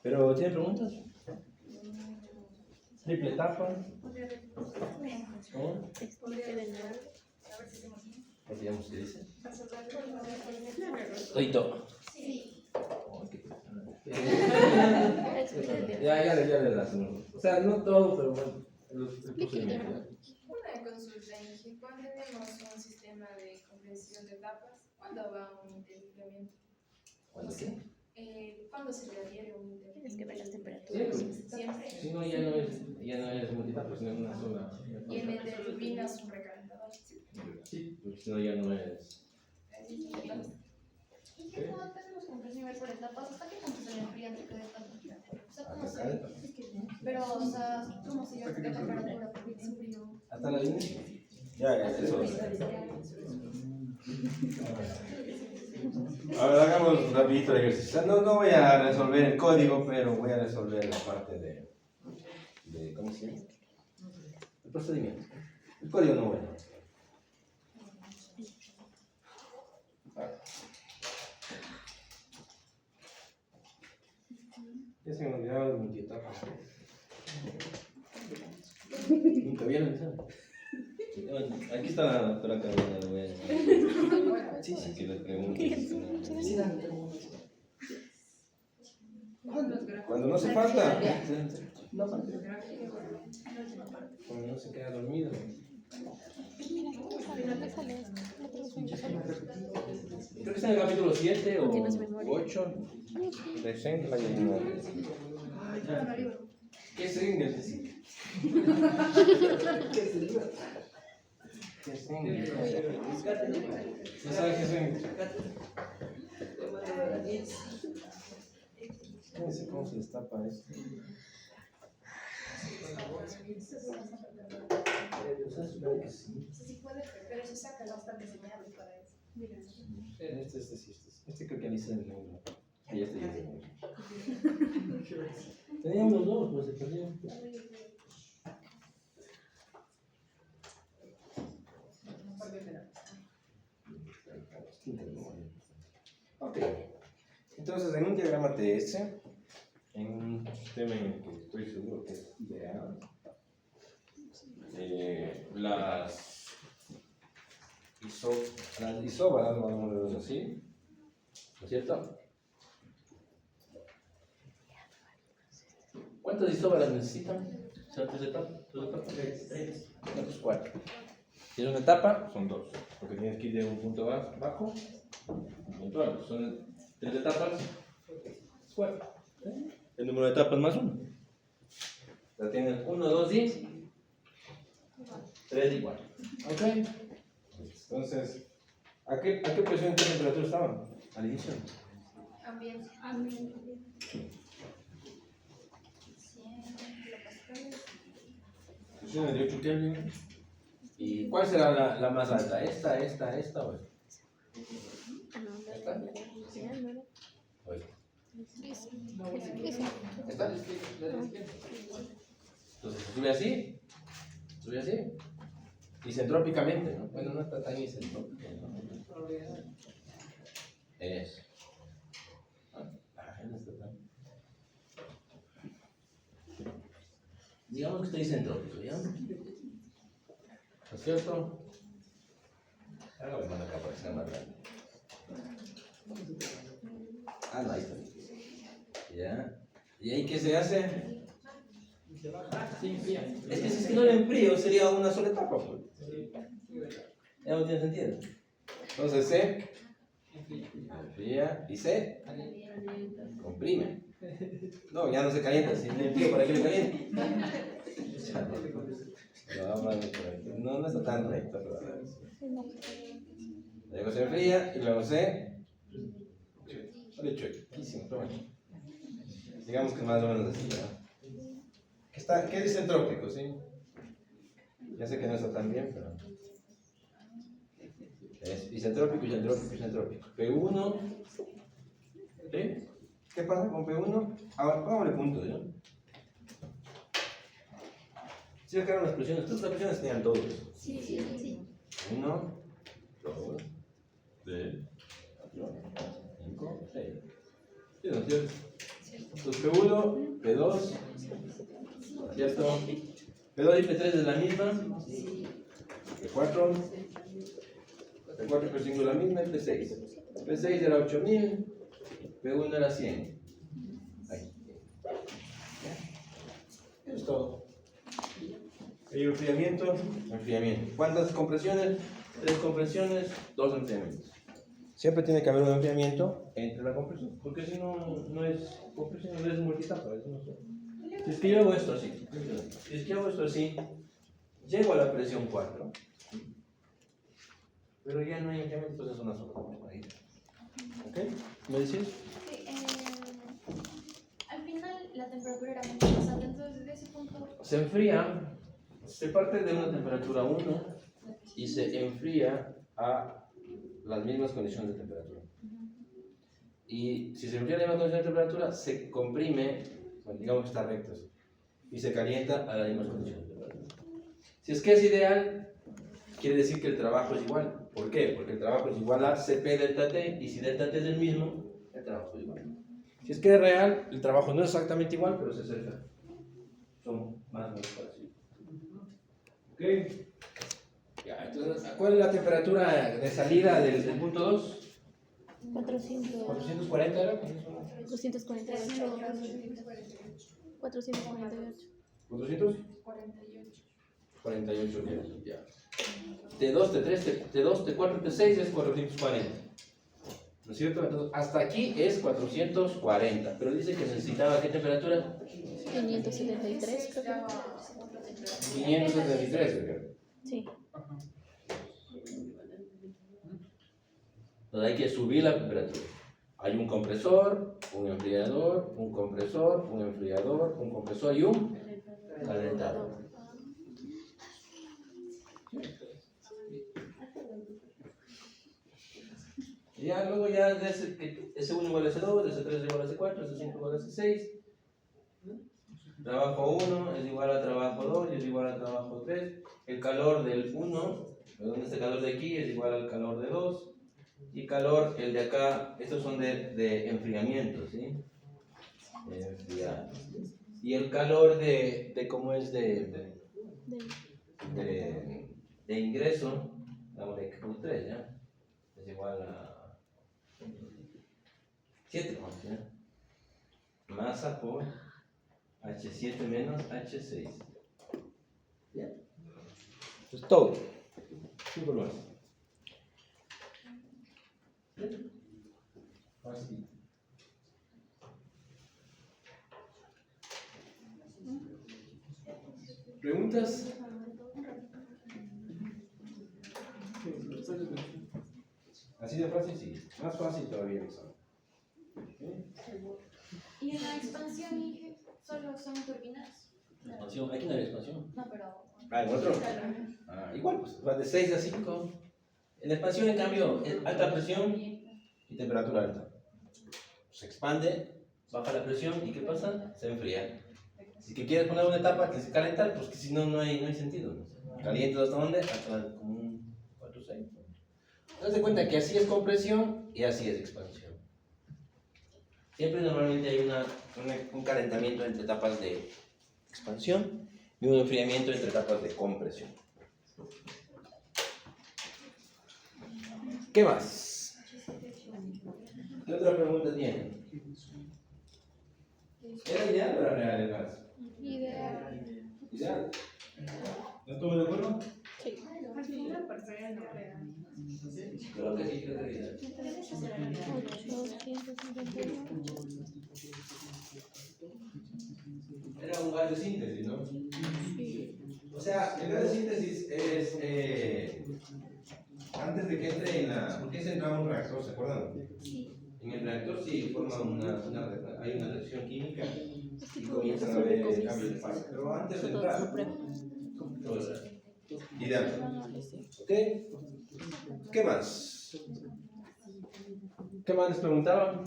¿Pero tiene preguntas? Triple tapa. ¿Cómo? Digamos que dice. Todito. Sí. Ya le das. O sea, no todo, pero bueno. El procedimiento. Una consulta, Inge. Cuando tenemos un sistema de compresión de etapas, ¿cuándo va un intercambiamiento? ¿Cuándo qué? ¿Cuándo se refiere un intercambiamiento? Tienes que ver las temperaturas. Siempre. Si no, ya no es multitapa, sino una sola. Y en el de turbinas un recalentador. Sí, porque si no ya no es. ¿Y qué cuando tenemos compresión por etapas? ¿Hasta qué punto se le enfría entre cada etapa? O sea, ¿cómo Hasta se...? Pero, o sea, ¿cómo se lleva a qué temperatura? Porque es frío. ¿Hasta la línea? Ya, eso es. Ahora hagamos rapidito el ejercicio. No voy a resolver el código, pero voy a resolver la parte de ¿cómo se llama? El procedimiento. El código no voy a. Ya se me olvidaba de multietapas. Nunca vieron eso. Aquí está la doctora Carolina. Sí, que le pregunto. Cuando no hace falta. Cuando no se queda dormido. Creo que está en el capítulo 7 o 8 de Schengen. ¿Qué es Schengen? ¿Qué es Schengen? ¿No sabes qué es Schengen? No sé cómo se destapa esto. Sí puede, pero se saca bastante señal para eso. Este creo que alicia el negro. Y este ya es el negro. Teníamos los dos, pero se perdieron. Ok. Entonces, en un diagrama TS, en un sistema en el que estoy seguro que es ideal, las isóbaras, vamos a verlo así, ¿no es cierto? ¿Cuántas isóbaras necesitan? ¿Tres etapas? Tres. ¿Cuántos? 4. Si es una etapa, son 2, porque tienes que ir de un punto bajo a un punto alto. Son 3 etapas, 4. El número de etapas más 1. La tienes 1, 2 y 3 y 4. ¿Ok? Entonces, ¿a qué presión y qué temperatura estaban al inicio? Ambiente. Presión de 8 Kelvin. ¿Y cuál será la más alta? ¿Esta o esta? ¿Esta? ¿O esta? ¿Esta? Entonces, sube así, isentrópicamente, ¿no? Bueno, no está tan isentrópico, ¿no? Eso. No está tan. Digamos que está isentrópico, ¿ya? ¿No es cierto? Hágame más acá para que sea más grande. No, ahí está. ¿Ya? ¿Y ahí qué se hace? Es que si es que no le enfrío sería una sola etapa, pues. Ya no tiene sentido. Entonces se enfría y se comprime. No, ya no se calienta. Si le enfrío, ¿para qué le caliente? No está tan recto, pero luego se enfría y luego se chuequísimo, pero bueno. Digamos que más o menos así, ¿no? ¿Qué es isentrópico, sí? Ya sé que no está tan bien, pero es isentrópico. P1, ¿sí? ¿Qué pasa con P1? Ahora, pongámosle puntos, ¿no? ¿Sí sacaron las presiones? Todas las presiones tenían todos. Sí. 1, 2, 3, 4, 5, 6. ¿Sí, no es cierto? Entonces P1, P2, ¿cierto? P2 y P3 es la misma. P4, P4 y P5 es la misma, P6. P6 era 8000, P1 era 100. Ahí. Eso es todo. El enfriamiento, enfriamiento. ¿Cuántas compresiones? 3 compresiones, 2 enfriamientos. Siempre tiene que haber un enfriamiento entre la compresión, porque si no, no es compresión, no es multitapa, eso no sé. Si es que yo hago esto así, si es que hago esto así, llego a la presión 4, pero ya no hay enfriamiento, entonces es una sola compresión. ¿Ok? ¿Me decís? Sí, al final la temperatura era mucho más alta, entonces desde ese punto. Se enfría, se parte de una temperatura 1 y se enfría a las mismas condiciones de temperatura. Y si se enfría a las mismas condiciones de temperatura, se comprime, bueno, digamos que está recto, y se calienta a las mismas condiciones de temperatura. Si es que es ideal, quiere decir que el trabajo es igual. ¿Por qué? Porque el trabajo es igual a Cp delta T, y si delta T es el mismo, el trabajo es igual. Si es que es real, el trabajo no es exactamente igual, pero se acerca. Son más o menos parecidos. ¿Ok? Ya, entonces, ¿cuál es la temperatura de salida del punto 2? 400. 440 era. 248. 448. 400. 48. 48 grados, ya. T2, T3, T2, T4, T6 es 440. ¿No es cierto? Entonces, hasta aquí es 440. Pero dice que necesitaba, ¿qué temperatura? 573, creo que. 573, creo. Sí. Entonces hay que subir la temperatura. Hay un compresor, un enfriador, un compresor, un enfriador, un compresor y un calentador. Y ya luego ya de S1 igual a S2, S3 igual a S4, S5 igual a S6. Trabajo 1 es igual a trabajo 2 y es igual a trabajo 3. El calor del 1, perdón, este calor de aquí es igual al calor de 2. Y calor, el de acá, estos son de enfriamiento, ¿sí? Enfriar. Y el calor de ¿cómo es? De ingreso, digamos de Q3, ¿ya? Es igual a 7, ¿ya? Masa por H7 menos H6. ¿Ya? Eso es todo. Sin problemas. Así. ¿Preguntas? Así de fácil, sí. Más fácil todavía el examen. Y en la expansión, Inge, solo son turbinas. Expansión, aquí no hay expansión. No, pero. Ah, ¿en otro? Ah, igual, pues va de 6 a 5. En la expansión, en cambio, es alta presión y temperatura alta. Se expande, baja la presión y ¿qué pasa? Se enfría. Si que quieres poner una etapa, tienes que calentar, pues que si no, no hay sentido. Calientas hasta dónde? Hasta como un 4 6. Haz de cuenta que así es compresión y así es expansión. Siempre normalmente hay un calentamiento entre etapas de expansión y un enfriamiento entre etapas de compresión. ¿Qué más? ¿Qué otra pregunta tienen? ¿Era ideal o era real el gas? Ideal. ¿Ideal? ¿No estuvo de acuerdo? Sí. Al final, por ser no real. Creo que sí, creo que era ideal. 851. Era un gas de síntesis, ¿no? Sí. O sea, el gas de síntesis es antes de que entre en la... ¿Por qué se entra a un reactor? ¿Se acuerdan? Sí. En el reactor sí forma hay una reacción química y Tipo, comienzan a haber cambios de fase. Pero antes de entrar, todo es real. Ideal. ¿Ok? ¿Qué más? ¿Qué más les preguntaban?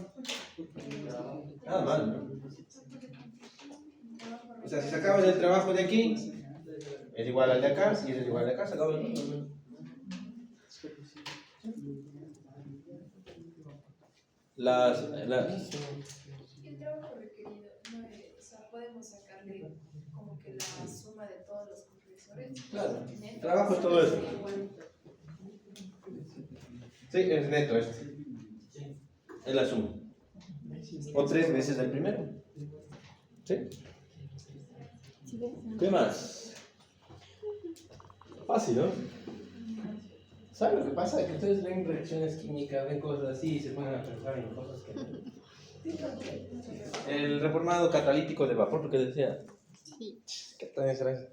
Nada más, ¿no? O sea, si sacabas el trabajo de aquí, es igual al de acá, y es igual al de acá, sacabas el mismo, ¿no? El trabajo requerido darle como que la suma de todos los compresores. Claro, Neto, trabajo es todo eso. sería igual. Sí, es neto este. Es la suma. O 3 veces el primero. ¿Sí? ¿Sí ves? ¿Qué más? Fácil, ¿no? ¿Saben lo que pasa? Que ustedes ven reacciones químicas, ven cosas así y se ponen a pensar en cosas que... El reformado catalítico de vapor, lo que decía. Sí. ¿Qué tal será eso?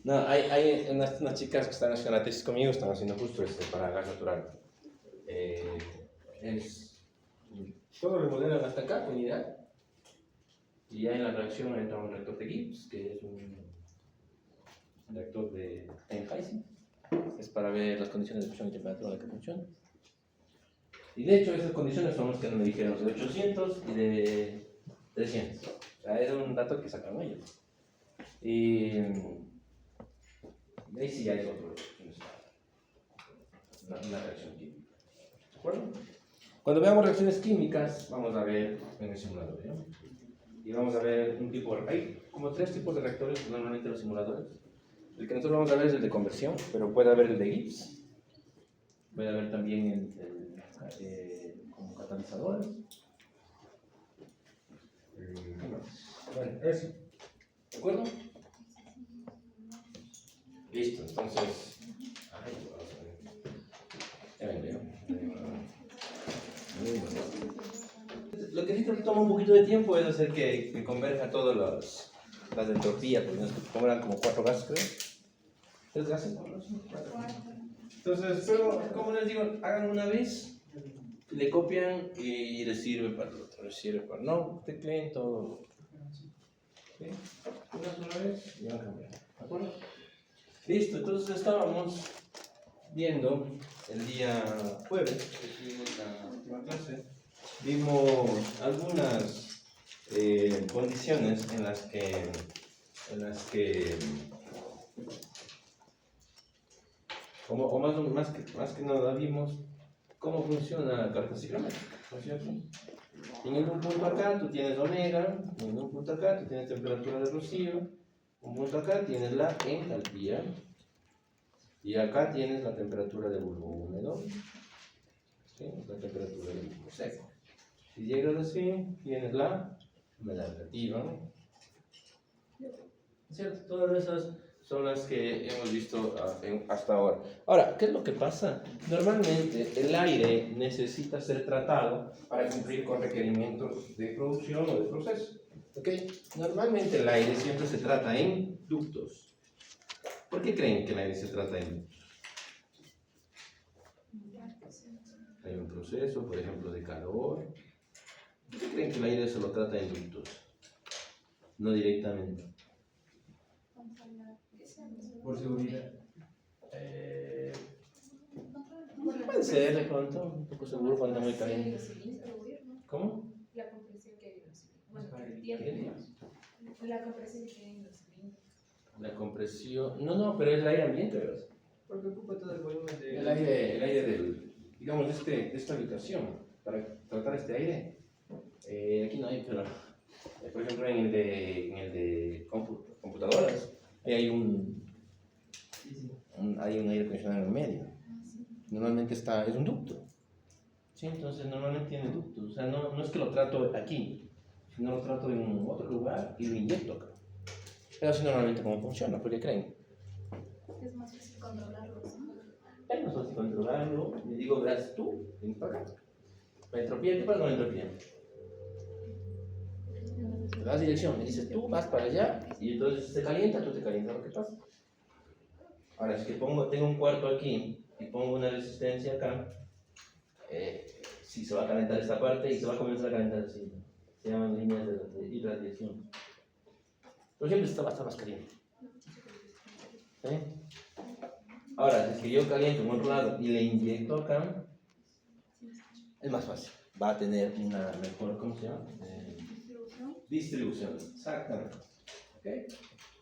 No, hay unas chicas que están haciendo la tesis conmigo, están haciendo justo para gas natural. Todo lo modelan hasta acá con ideal. Y ya en la reacción entra un reactor de Gibbs, que es un reactor de Steinheisen. Es para ver las condiciones de presión y temperatura de que funciona. Y de hecho esas condiciones son las que me dijeron de 800 y de 300. O sea, era un dato que sacaron ellos. Y ahí sí ya es otro. Una reacción química. ¿De acuerdo? Cuando veamos reacciones químicas, vamos a ver en el simulador, ¿no? Y vamos a ver un tipo de... Hay como 3 tipos de reactores normalmente en los simuladores. El que nosotros vamos a ver es el de conversión, pero puede haber el de Gibbs. Puede haber también como catalizadores. Bueno, eso. ¿De acuerdo? Listo, entonces... Ay, vamos a ver. Ya vengo. Lo que sí creo que toma un poquito de tiempo es hacer que converja todas las entropías, porque nos toman como 4 gases, creo. 3 gases, ¿no? 4. Entonces, pero como les digo, hagan una vez, le copian y les sirve para el otro, les sirve para no, tecleen todo. ¿Sí? Una sola vez y van a cambiar. ¿De acuerdo? Listo, entonces estábamos viendo el día jueves, que tuvimos la última clase, vimos algunas condiciones en las que o más que nada vimos cómo funciona la carta ciclométrica, ¿no es cierto? En un punto acá tú tienes omega, en un punto acá tú tienes temperatura de rocío, un punto acá tienes la entalpía y acá tienes la temperatura de bulbo húmedo, ¿sí? La temperatura del bulbo seco. Si llegas así, tienes la humedad relativa, ¿cierto? Todas esas son las que hemos visto hasta ahora. Ahora, ¿qué es lo que pasa? Normalmente el aire necesita ser tratado para cumplir con requerimientos de producción o de proceso. ¿Okay? Normalmente el aire siempre se trata en ductos. ¿Por qué creen que el aire se trata en ductos? Hay un proceso, por ejemplo, de calor. ¿Por qué creen que el aire se lo trata en ductos? No directamente. Por seguridad. Puede ser de pronto, un poco seguro cuando está muy caliente. ¿Cómo? La compresión que hay en los cilindros. Bueno, ¿Qué? la compresión que hay en los cilindros. La compresión. No, pero es el aire ambiente, ¿verdad? Porque ocupa todo el volumen de... El aire del, digamos, de esta habitación. Para tratar este aire. Aquí no hay, pero por ejemplo en el de computadoras hay un aire acondicionado en el medio. Normalmente es un ducto. ¿Sí? Entonces normalmente tiene ductos. O sea, no es que lo trato aquí, sino lo trato en otro lugar y lo inyecto acá. Pero así normalmente cómo funciona, ¿por qué creen? Es más fácil controlarlo, ¿no? Es más fácil controlarlo. Le digo, verás tú, ven para acá. La entropía, ¿qué pasa con la entropía? Le das dirección, me dices tú vas para allá y entonces se calienta, tú te calientas lo que pasa. Ahora, si tengo un cuarto aquí y pongo una resistencia acá, sí se va a calentar esta parte y se va a comenzar a calentar así. Se llaman líneas de irradiación. Pero siempre va a estar más caliente. ¿Sí? Ahora, si es que yo caliento en otro lado y le inyecto acá, es más fácil. Va a tener una mejor, ¿cómo se llama? Distribución, exactamente. ¿Okay?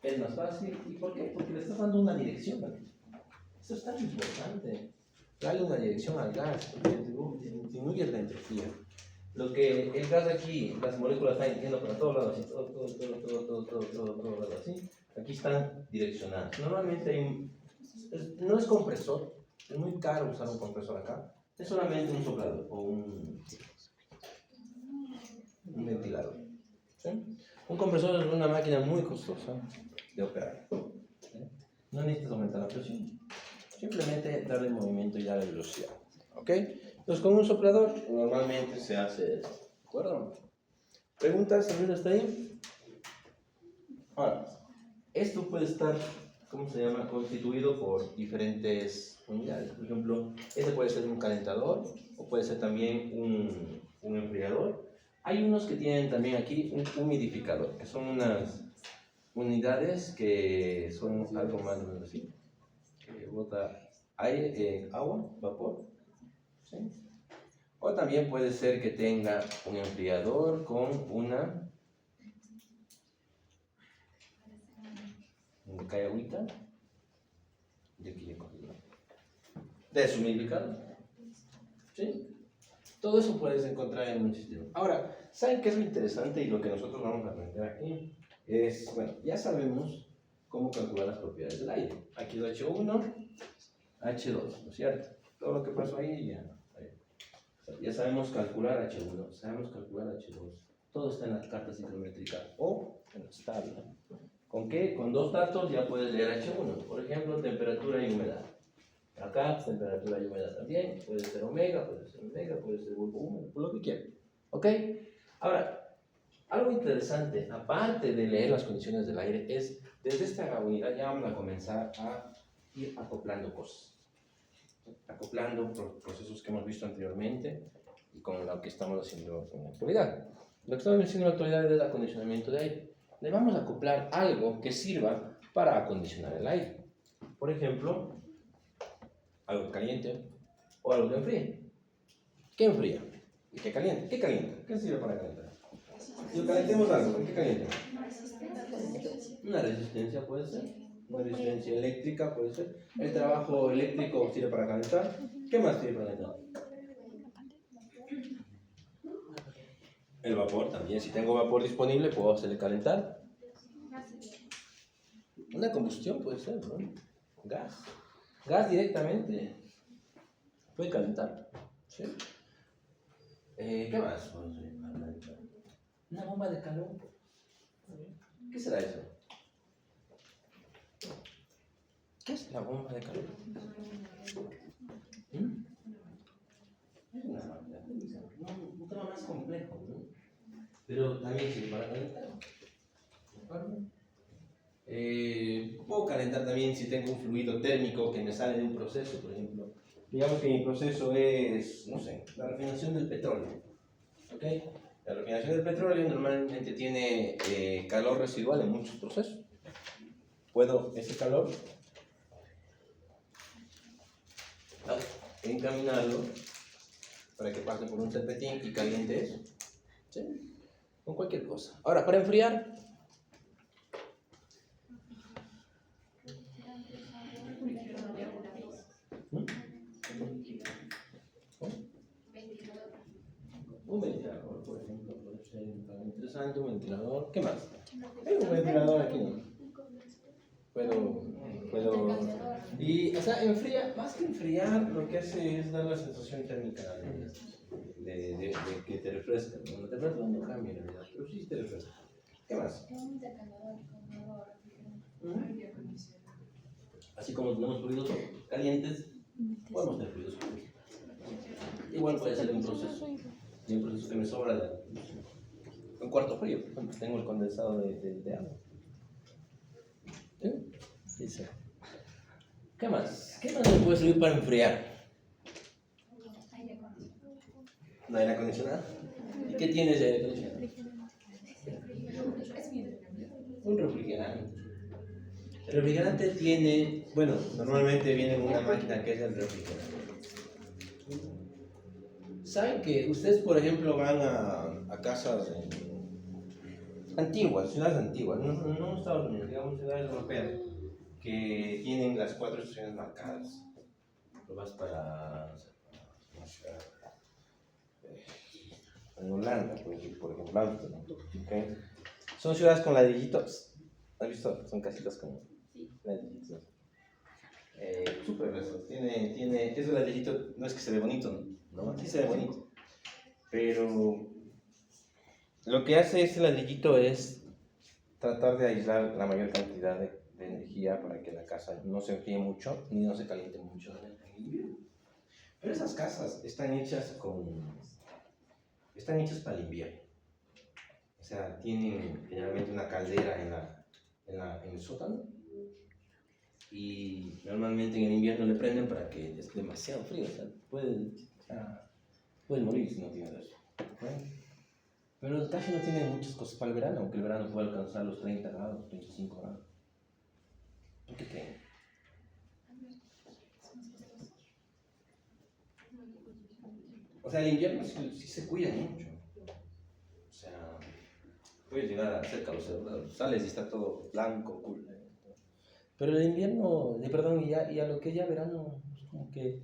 Es más fácil. ¿Y por qué? Porque le estás dando una dirección. Eso es tan importante. Dale una dirección al gas, porque disminuye la entropía. Lo que el gas aquí, las moléculas están yendo para todos lados, así, todo lado, así. Aquí están direccionadas. Normalmente hay no es compresor, es muy caro usar un compresor acá. Es solamente un soplador o un ventilador. ¿Sí? Un compresor es una máquina muy costosa de operar. ¿Sí? No necesitas aumentar la presión, simplemente darle movimiento y darle velocidad. ¿Ok? Entonces con un soplador normalmente se hace esto. ¿De acuerdo? ¿Preguntas? ¿Alguien está ahí? Ahora, esto puede estar, ¿cómo se llama? Constituido por diferentes unidades. Por ejemplo, este puede ser un calentador o puede ser también un enfriador. Hay unos que tienen también aquí un humidificador, que son unas unidades que son algo más o menos así. Que bota aire, agua, vapor. ¿Sí? O también puede ser que tenga un enfriador con una... donde cae agüita. Y aquí ya cogí, ¿no? Deshumidificador. ¿Sí? Todo eso puedes encontrar en un sistema. Ahora, ¿saben qué es lo interesante y lo que nosotros vamos a aprender aquí? Es, bueno, ya sabemos cómo calcular las propiedades del aire. Aquí es H1, H2, ¿no es cierto? Todo lo que pasó ahí ya sabemos calcular H1, sabemos calcular H2. Todo está en la carta ciclométrica o en la tabla. ¿Con qué? Con dos datos ya puedes leer H1. Por ejemplo, temperatura y humedad. Acá, temperatura y humedad también. Puede ser omega, puede ser grupo húmedo, por lo que quieran. ¿Ok? Ahora, algo interesante, aparte de leer las condiciones del aire, es desde esta unidad ya vamos a comenzar a ir acoplando cosas. Acoplando procesos que hemos visto anteriormente y con lo que estamos haciendo en la actualidad. Lo que estamos haciendo en la actualidad es el acondicionamiento de aire. Le vamos a acoplar algo que sirva para acondicionar el aire. Por ejemplo, algo caliente o algo que enfríe. ¿Qué enfría? ¿Y qué calienta? ¿Qué calienta? ¿Qué sirve para calentar? Si calentemos algo, ¿qué calienta? Una resistencia puede ser. Una resistencia eléctrica puede ser. El trabajo eléctrico sirve para calentar. ¿Qué más sirve para calentar? El vapor también. Si tengo vapor disponible, puedo hacerle calentar. Una combustión puede ser, ¿no? Gas. Gas directamente puede calentar. ¿Sí? ¿Qué más? Una bomba de calor. ¿Qué será eso? ¿Qué es la bomba de calor? Un tema más complejo, ¿no? Pero también sirve para calentar. Puedo calentar también si tengo un fluido térmico que me sale de un proceso, por ejemplo. Digamos que mi proceso es, no sé, la refinación del petróleo. ¿Ok? La refinación del petróleo normalmente tiene calor residual en muchos procesos. Puedo ese calor encaminarlo para que pase por un serpentín y caliente eso. ¿Sí? Con cualquier cosa. Ahora, para enfriar, un ventilador, por ejemplo, puede ser interesante, un ventilador. ¿Qué más? Hay un ventilador aquí, ¿no? Puedo. Y, o sea, enfría, más que enfriar, lo que hace es dar la sensación térmica de que te refresca. ¿No? La temperatura no cambia en realidad, pero sí te refresca. ¿Qué más? Así como tenemos fluidos calientes, podemos tener fluidos calientes. Igual puede ser un proceso que me sobra de un cuarto frío. Por ejemplo, tengo el condensado de agua. ¿Sí? Dice. ¿Qué más? ¿Qué más me puede servir para enfriar? ¿Un aire acondicionado? ¿Y qué tiene ese aire acondicionado? Un refrigerante. El refrigerante tiene, bueno, normalmente viene en una máquina que es el refrigerante. ¿Saben que ustedes, por ejemplo, van a casas antiguas, ciudades antiguas, no Estados Unidos, digamos ciudades europeas, que tienen las 4 estaciones marcadas? Lo vas para una ciudad en Holanda, por ejemplo, Ámsterdam, ¿ok? Son ciudades con ladrillitos. ¿Has visto? Son casitas con ladrillitos. Súper eso. Ese ladrillito no es que se ve bonito, ¿no? Sí se ve bonito. Pero lo que hace ese ladrillito es tratar de aislar la mayor cantidad de energía para que la casa no se enfríe mucho ni no se caliente mucho en el invierno. Pero esas casas están hechas para el invierno. O sea, tienen generalmente una caldera en el sótano y normalmente en el invierno le prenden para que es demasiado frío. O sea, puedes morir si no tienes eso. ¿Okay? Pero casi no tiene muchas cosas para el verano, aunque el verano puede alcanzar los 30 grados, 25 grados. ¿Por qué creen? O sea, el invierno sí se cuida mucho. O sea, puedes llegar a hacer calor, sales y está todo blanco, cool. Pero el invierno, y a lo que ya verano, es como que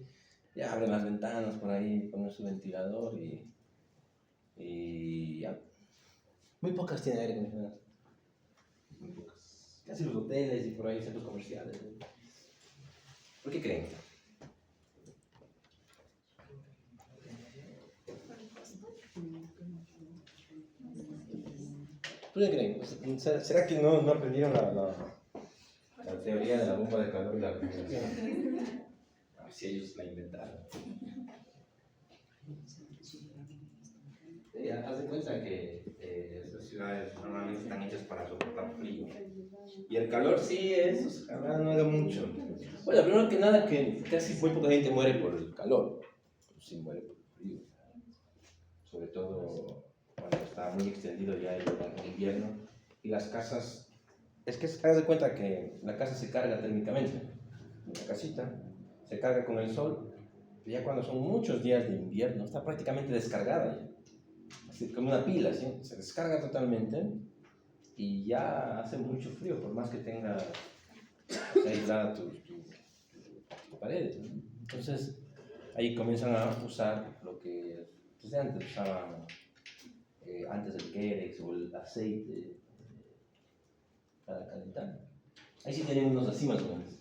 ya abren las ventanas por ahí, ponen su ventilador y ya. Muy pocas tienen aire acondicionado. Muy pocas. Casi los hoteles y por ahí centros comerciales. ¿Por qué creen? ¿Por qué creen? ¿Será que no aprendieron la teoría de la bomba de calor y la refrigeración? A ver si ellos la inventaron. Sí, haz de cuenta que estas ciudades normalmente están hechas para soportar frío. Y el calor sí es, ojalá no haga mucho. Bueno, primero que nada, que casi muy poca gente muere por el calor, pero sí muere por el frío. Sobre todo cuando está muy extendido ya el invierno. Y las casas, es que haz de cuenta que la casa se carga térmicamente. La casita se carga con el sol, y ya cuando son muchos días de invierno, está prácticamente descargada ya. Así, como una pila, ¿sí? Se descarga totalmente y ya hace mucho frío, por más que tenga aislada tus paredes, ¿no? Entonces ahí comienzan a usar lo que desde antes usaban, antes el Kerex o el aceite para calentar. Ahí sí tienen unos así más o menos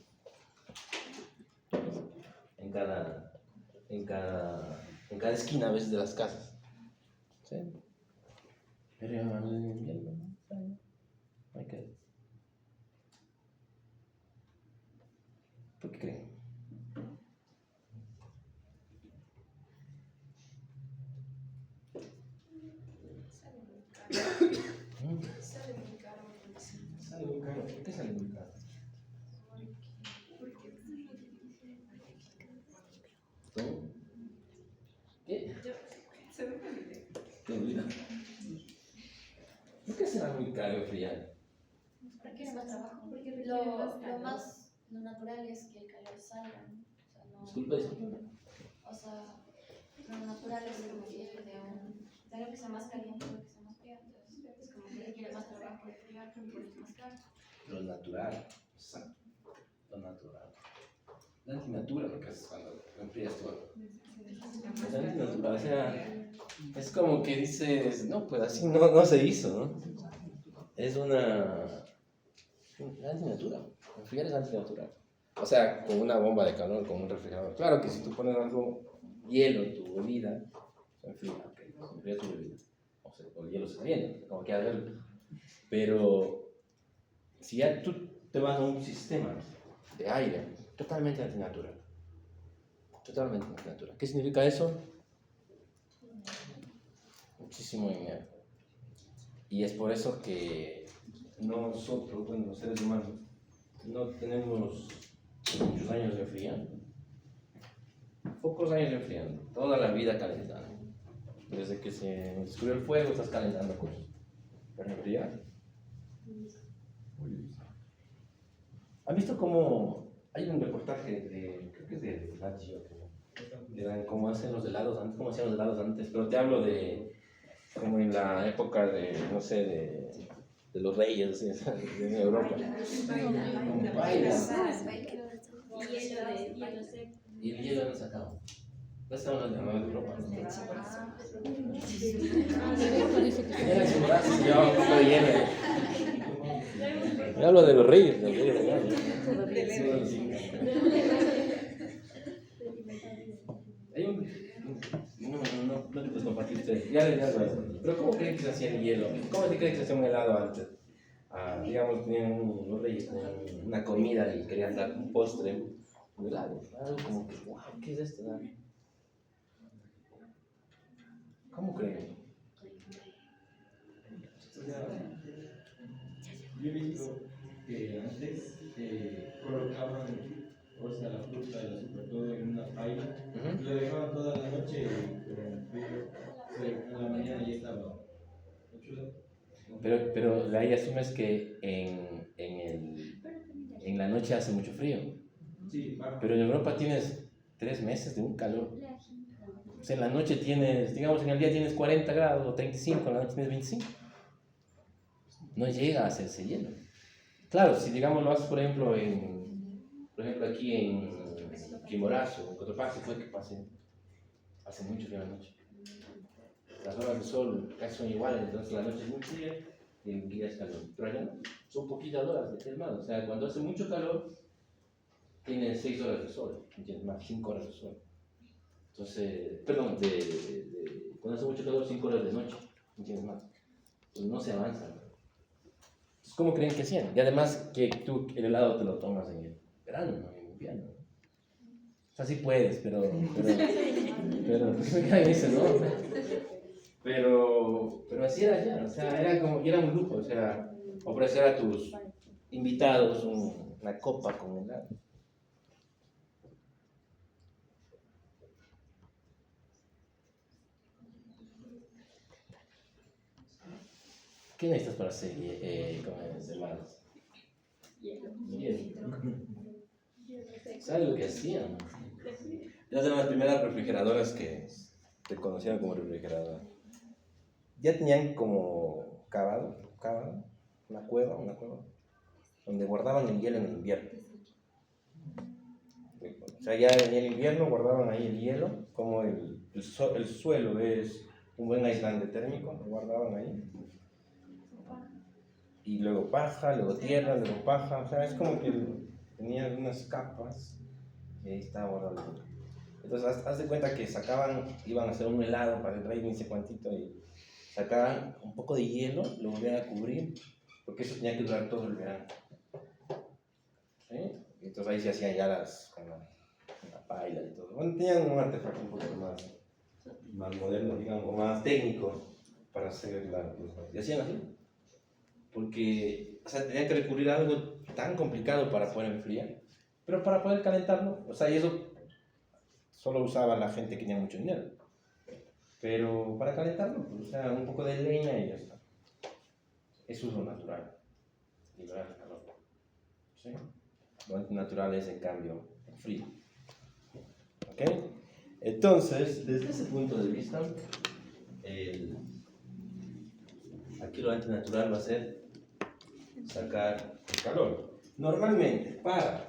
en cada esquina a veces de las casas. ¿Sí? Pero en el invierno no hay que. ¿Por qué creen? Sale muy caro. Sale muy caro. ¿Por qué sale muy caro? ¿Cómo? ¿Qué? ¿Te olvida? ¿Por qué será muy caro enfriar? Porque es más trabajo. Porque Lo natural es que el calor salga, ¿no? O sea, Disculpa. O sea, lo natural es como que de algo que sea más caliente, algo que sea más frío. Entonces, es como que requiere más trabajo de enfriar, por eso es más caro. Lo natural, exacto. Lo natural. La antinatura, lo que haces cuando enfrías tu agua. Es antinatura, o sea, es como que dices, no, pues así no se hizo, ¿no? Es una antinatura. Enfriar es antinatural. O sea, con una bomba de calor, con un refrigerador. Claro que si tú pones algo, hielo en tu bebida, se enfría, ok, se enfría tu bebida. O el hielo se calienta, como quieras verlo. Pero si ya tú te vas a un sistema de aire totalmente antinatural. Totalmente antinatural. ¿Qué significa eso? Muchísimo dinero. Y es por eso que nosotros, bueno, los seres humanos, no tenemos muchos años enfriando. Pocos años enfriando. Toda la vida calentando. Desde que se descubrió el fuego estás calentando cosas. Para enfriar. ¿Han visto cómo hay un reportaje creo que es de Lazio, de cómo hacen los helados antes, cómo hacían los helados antes? Pero te hablo de como en la época de, no sé, de los reyes en Europa. Como bailan. Hielo seco. Y el hielo no se acaba. No estamos hablando de ropa. ¿No? Dice que Mira su brazo, se lleva un poco de hielo. Yo hablo de los reyes, del rey de Gales. Hay un... No te puedes compartir ustedes. Ya. Pero ¿cómo creen que se hacía el hielo? ¿Cómo se creen que se hacía un helado antes? Digamos, los reyes tenían una comida y querían dar un postre, un helado. Algo como que, wow, ¿qué es esto? ¿Cómo creen? Yo he visto que antes colocaban, o sea, la fruta y el azúcar todo en una paila, y lo dejaban toda la noche, pero en la mañana ya estaba hecho. Pero de ahí asumes que en la noche hace mucho frío. Sí, Pero en Europa tienes 3 meses de un calor. O sea, en la noche tienes, digamos, en el día tienes 40 grados o 35, en la noche tienes 25. No llega a hacerse hielo. Claro, si digamos lo haces, por ejemplo, aquí en Chimborazo, en Cotopaxi, puede que hace mucho frío en la noche. Las horas de sol casi son iguales, entonces la noche es muy fría y el día es calor. Pero allá no, son poquitas horas de más. O sea, cuando hace mucho calor, tienes 6 horas de sol, ¿entiendes? Más 5 horas de sol. Entonces, perdón, cuando hace mucho calor, 5 horas de noche, ¿entiendes? Más. Entonces no se avanza. Entonces, ¿cómo creen que hacían? Y además que tú el helado te lo tomas en el verano, no en invierno. O sea, sí puedes, pero me dice, ¿no? Pero así era ya, o sea, era un lujo, o sea, ofrecer a tus invitados una copa con helado. ¿Qué necesitas para hacer helados? Hielo. ¿Sabes lo que hacían? Eran de las primeras refrigeradoras que te conocían como refrigeradora. Ya tenían como cavado, una cueva, donde guardaban el hielo en el invierno. O sea, ya en el invierno guardaban ahí el hielo, como el suelo es un buen aislante térmico, lo guardaban ahí. Y luego paja, luego tierra, luego paja, o sea, es como que tenían unas capas y ahí estaba guardado. Entonces, haz de cuenta que iban a hacer un helado para el rey, ni sé cuantito, y sacaban un poco de hielo, lo volvían a cubrir, porque eso tenía que durar todo el verano. ¿Sí? Entonces ahí se hacían ya con la paila y todo. Bueno, tenían un artefacto un poco más moderno, digamos, más técnico para hacer y hacían así. Porque, o sea, tenían que recurrir a algo tan complicado para poder enfriar, pero para poder calentarlo, o sea, y eso solo usaba la gente que tenía mucho dinero. Pero para calentarlo, pues, o sea, un poco de leña y ya está. Eso es lo natural, liberar el calor. ¿Sí? Lo antinatural es, en cambio, el frío. ¿Ok? Entonces, desde ese punto de vista, aquí lo antinatural va a ser sacar el calor. Normalmente, para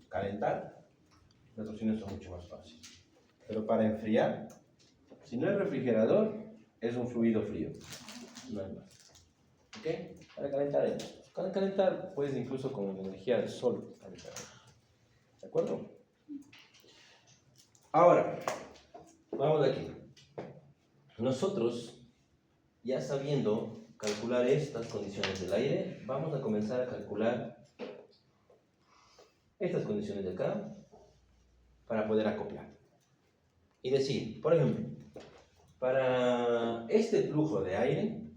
calentar, las opciones son mucho más fáciles. Pero para enfriar, si no es refrigerador, es un fluido frío. No hay más. ¿Ok? Para calentar, para calentar puedes incluso con energía del sol calentar. ¿De acuerdo? Ahora, vamos de aquí. Nosotros, ya sabiendo calcular estas condiciones del aire, vamos a comenzar a calcular estas condiciones de acá para poder acoplar. Y decir, por ejemplo, para este flujo de aire,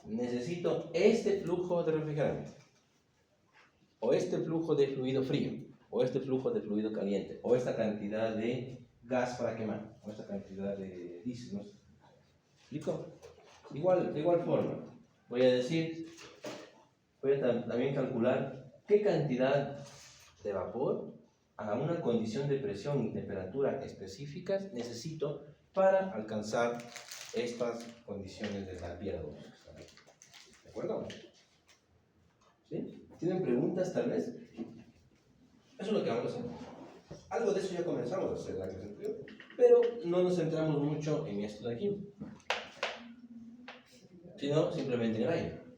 necesito este flujo de refrigerante, o este flujo de fluido frío, o este flujo de fluido caliente, o esta cantidad de gas para quemar, o esta cantidad de diésel, ¿no? ¿Explico? De igual forma, voy a también calcular qué cantidad de vapor a una condición de presión y temperatura específicas necesito para alcanzar estas condiciones de la Dalpiera 2. ¿De acuerdo? ¿Sí? ¿Tienen preguntas tal vez? Eso es lo que vamos a hacer. Algo de eso ya comenzamos a hacer la clase anterior, pero no nos centramos mucho en esto de aquí, sino simplemente en el aire.